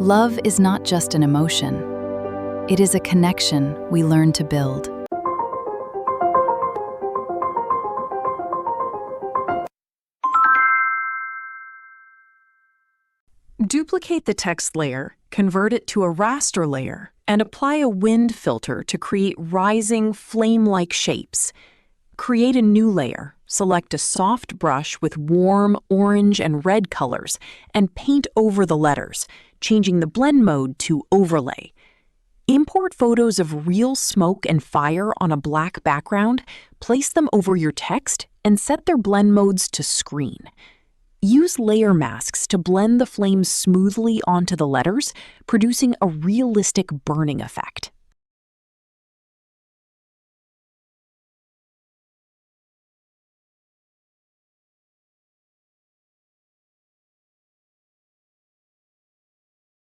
Love is not just an emotion. It is a connection we learn to build. Duplicate the text layer, convert it to a raster layer, and apply a wind filter to create rising, flame-like shapes. Create a new layer, select a soft brush with warm orange and red colors, and paint over the letters, changing the blend mode to overlay. Import photos of real smoke and fire on a black background, place them over your text, and set their blend modes to screen. Use layer masks to blend the flames smoothly onto the letters, producing a realistic burning effect.